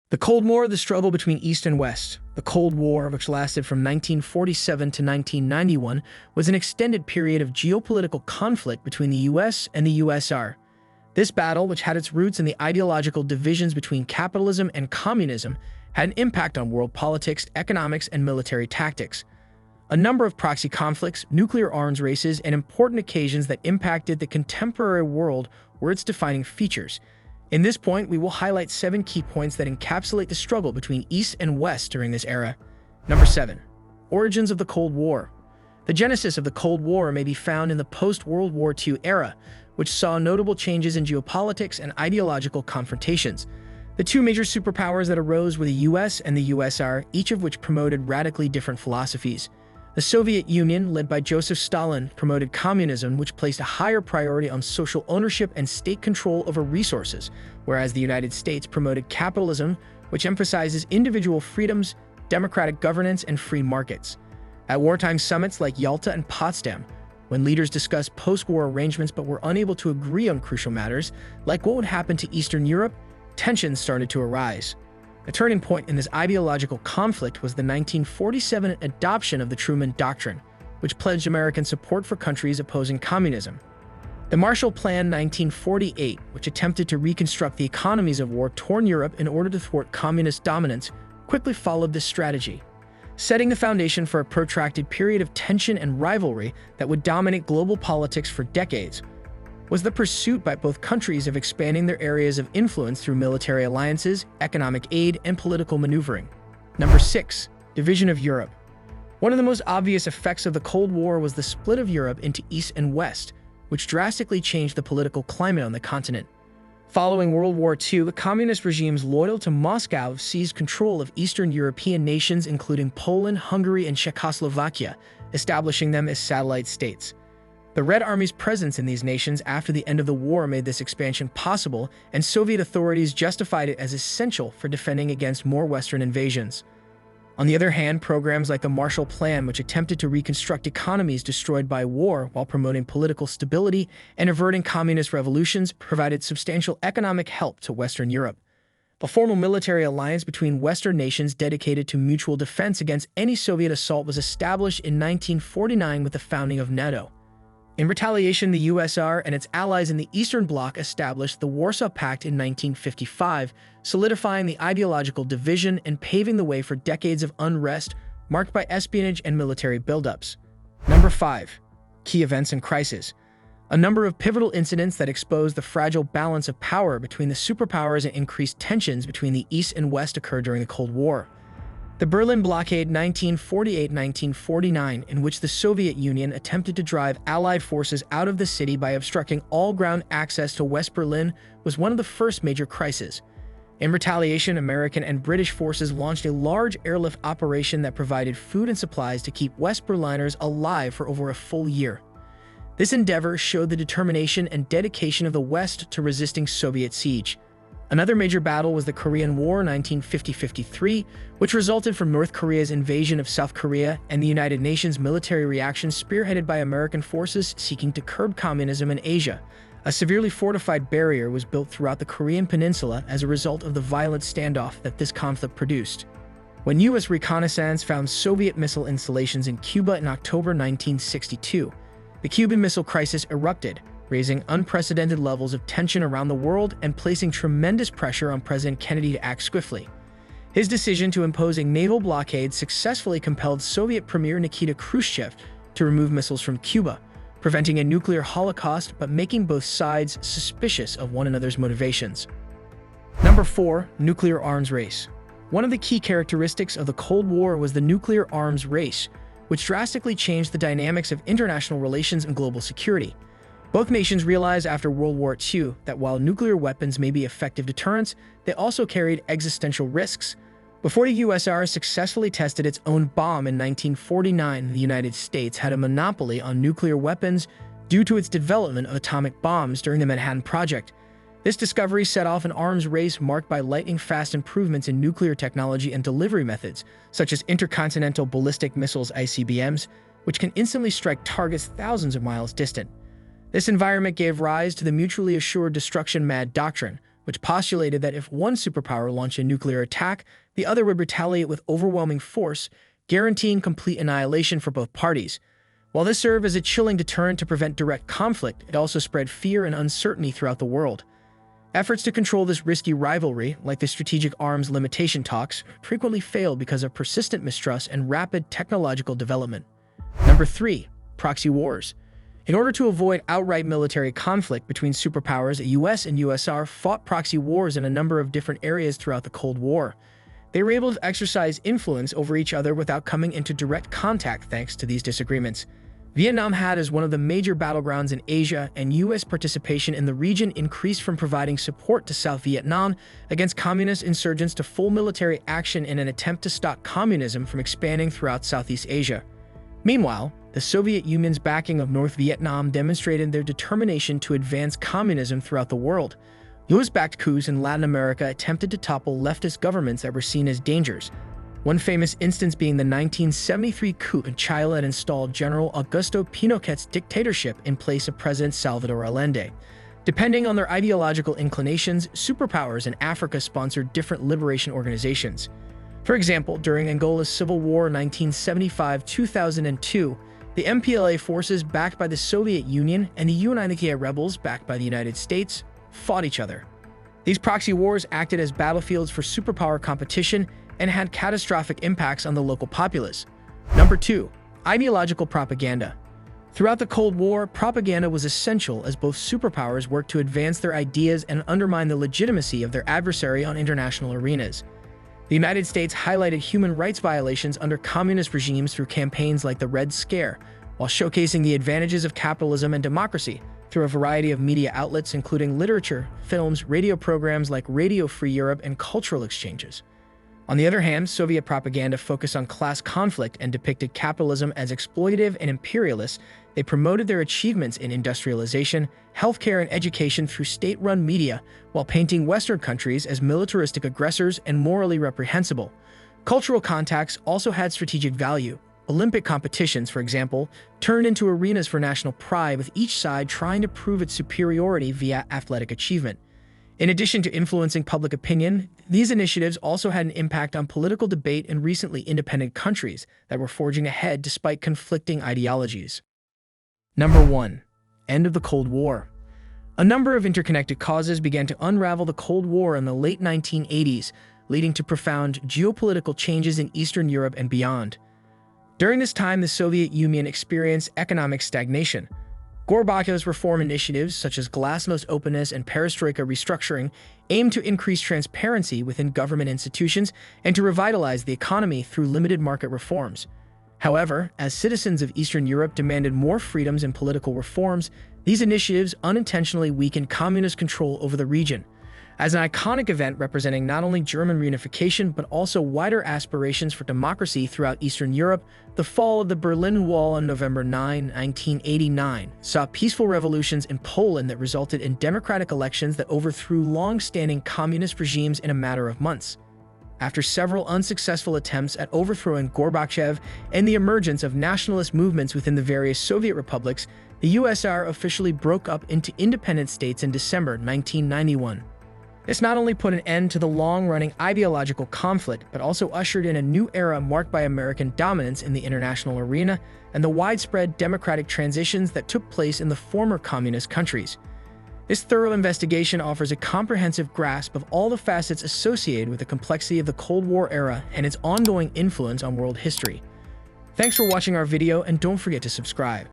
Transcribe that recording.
The Cold War, the struggle between East and West. The Cold War, which lasted from 1947 to 1991, was an extended period of geopolitical conflict between the US and the USSR. This battle, which had its roots in the ideological divisions between capitalism and communism, had an impact on world politics, economics, and military tactics. A number of proxy conflicts, nuclear arms races, and important occasions that impacted the contemporary world were its defining features. In this point, we will highlight 7 key points that encapsulate the struggle between East and West during this era. Number 7. Origins of the Cold War. The genesis of the Cold War may be found in the post-World War II era, which saw notable changes in geopolitics and ideological confrontations. The two major superpowers that arose were the US and the USSR, each of which promoted radically different philosophies. The Soviet Union, led by Joseph Stalin, promoted communism, which placed a higher priority on social ownership and state control over resources, whereas the United States promoted capitalism, which emphasizes individual freedoms, democratic governance, and free markets. At wartime summits like Yalta and Potsdam, when leaders discussed post-war arrangements but were unable to agree on crucial matters, like what would happen to Eastern Europe, tensions started to arise. A turning point in this ideological conflict was the 1947 adoption of the Truman Doctrine, which pledged American support for countries opposing communism. The Marshall Plan 1948, which attempted to reconstruct the economies of war-torn Europe in order to thwart communist dominance, quickly followed this strategy, setting the foundation for a protracted period of tension and rivalry that would dominate global politics for decades. Was the pursuit by both countries of expanding their areas of influence through military alliances, economic aid, and political maneuvering. Number 6. Division of Europe. One of the most obvious effects of the Cold War was the split of Europe into East and West, which drastically changed the political climate on the continent. Following World War II, the communist regimes loyal to Moscow seized control of Eastern European nations including Poland, Hungary, and Czechoslovakia, establishing them as satellite states. The Red Army's presence in these nations after the end of the war made this expansion possible, and Soviet authorities justified it as essential for defending against more Western invasions. On the other hand, programs like the Marshall Plan, which attempted to reconstruct economies destroyed by war while promoting political stability and averting communist revolutions, provided substantial economic help to Western Europe. A formal military alliance between Western nations dedicated to mutual defense against any Soviet assault was established in 1949 with the founding of NATO. In retaliation, the USSR and its allies in the Eastern Bloc established the Warsaw Pact in 1955, solidifying the ideological division and paving the way for decades of unrest marked by espionage and military buildups. Number 5. Key events and crises. A number of pivotal incidents that exposed the fragile balance of power between the superpowers and increased tensions between the East and West occurred during the Cold War. The Berlin Blockade 1948-1949, in which the Soviet Union attempted to drive Allied forces out of the city by obstructing all ground access to West Berlin, was one of the first major crises. In retaliation, American and British forces launched a large airlift operation that provided food and supplies to keep West Berliners alive for over a full year. This endeavor showed the determination and dedication of the West to resisting Soviet siege. Another major battle was the Korean War 1950-53, which resulted from North Korea's invasion of South Korea and the United Nations military reaction spearheaded by American forces seeking to curb communism in Asia. A severely fortified barrier was built throughout the Korean peninsula as a result of the violent standoff that this conflict produced. When U.S. reconnaissance found Soviet missile installations in Cuba in October 1962, the Cuban Missile Crisis erupted, raising unprecedented levels of tension around the world and placing tremendous pressure on President Kennedy to act swiftly. His decision to impose a naval blockade successfully compelled Soviet Premier Nikita Khrushchev to remove missiles from Cuba, preventing a nuclear holocaust but making both sides suspicious of one another's motivations. Number 4. Nuclear arms race. One of the key characteristics of the Cold War was the nuclear arms race, which drastically changed the dynamics of international relations and global security. Both nations realized after World War II that while nuclear weapons may be effective deterrents, they also carried existential risks. Before the USSR successfully tested its own bomb in 1949, the United States had a monopoly on nuclear weapons due to its development of atomic bombs during the Manhattan Project. This discovery set off an arms race marked by lightning-fast improvements in nuclear technology and delivery methods, such as intercontinental ballistic missiles (ICBMs), which can instantly strike targets thousands of miles distant. This environment gave rise to the mutually assured destruction mad doctrine, which postulated that if one superpower launched a nuclear attack, the other would retaliate with overwhelming force, guaranteeing complete annihilation for both parties. While this served as a chilling deterrent to prevent direct conflict, it also spread fear and uncertainty throughout the world. Efforts to control this risky rivalry, like the strategic arms limitation talks, frequently failed because of persistent mistrust and rapid technological development. Number 3. Proxy wars. In order to avoid outright military conflict between superpowers, the US and USSR fought proxy wars in a number of different areas throughout the Cold War. They were able to exercise influence over each other without coming into direct contact thanks to these disagreements. Vietnam had as one of the major battlegrounds in Asia, and US participation in the region increased from providing support to South Vietnam against communist insurgents to full military action in an attempt to stop communism from expanding throughout Southeast Asia. Meanwhile, the Soviet Union's backing of North Vietnam demonstrated their determination to advance communism throughout the world. US-backed coups in Latin America attempted to topple leftist governments that were seen as dangers. One famous instance being the 1973 coup in Chile that installed General Augusto Pinochet's dictatorship in place of President Salvador Allende. Depending on their ideological inclinations, superpowers in Africa sponsored different liberation organizations. For example, during Angola's Civil War 1975-2002, the MPLA forces backed by the Soviet Union and the UNITA rebels backed by the United States fought each other. These proxy wars acted as battlefields for superpower competition and had catastrophic impacts on the local populace. Number 2. Ideological propaganda. Throughout the Cold War, propaganda was essential as both superpowers worked to advance their ideas and undermine the legitimacy of their adversary on international arenas. The United States highlighted human rights violations under communist regimes through campaigns like the Red Scare, while showcasing the advantages of capitalism and democracy through a variety of media outlets including literature, films, radio programs like Radio Free Europe, and cultural exchanges. On the other hand, Soviet propaganda focused on class conflict and depicted capitalism as exploitative and imperialist. They promoted their achievements in industrialization, healthcare, and education through state-run media, while painting Western countries as militaristic aggressors and morally reprehensible. Cultural contacts also had strategic value. Olympic competitions, for example, turned into arenas for national pride, with each side trying to prove its superiority via athletic achievement. In addition to influencing public opinion, these initiatives also had an impact on political debate in recently independent countries that were forging ahead despite conflicting ideologies. Number 1. End of the Cold War. A number of interconnected causes began to unravel the Cold War in the late 1980s, leading to profound geopolitical changes in Eastern Europe and beyond. During this time, the Soviet Union experienced economic stagnation. Gorbachev's reform initiatives, such as glasnost openness and perestroika restructuring, aimed to increase transparency within government institutions and to revitalize the economy through limited market reforms. However, as citizens of Eastern Europe demanded more freedoms and political reforms, these initiatives unintentionally weakened communist control over the region. As an iconic event representing not only German reunification but also wider aspirations for democracy throughout Eastern Europe, the fall of the Berlin Wall on November 9, 1989, saw peaceful revolutions in Poland that resulted in democratic elections that overthrew long-standing communist regimes in a matter of months. After several unsuccessful attempts at overthrowing Gorbachev and the emergence of nationalist movements within the various Soviet republics, the USSR officially broke up into independent states in December 1991. This not only put an end to the long-running ideological conflict, but also ushered in a new era marked by American dominance in the international arena and the widespread democratic transitions that took place in the former communist countries. This thorough investigation offers a comprehensive grasp of all the facets associated with the complexity of the Cold War era and its ongoing influence on world history. Thanks for watching our video, and don't forget to subscribe.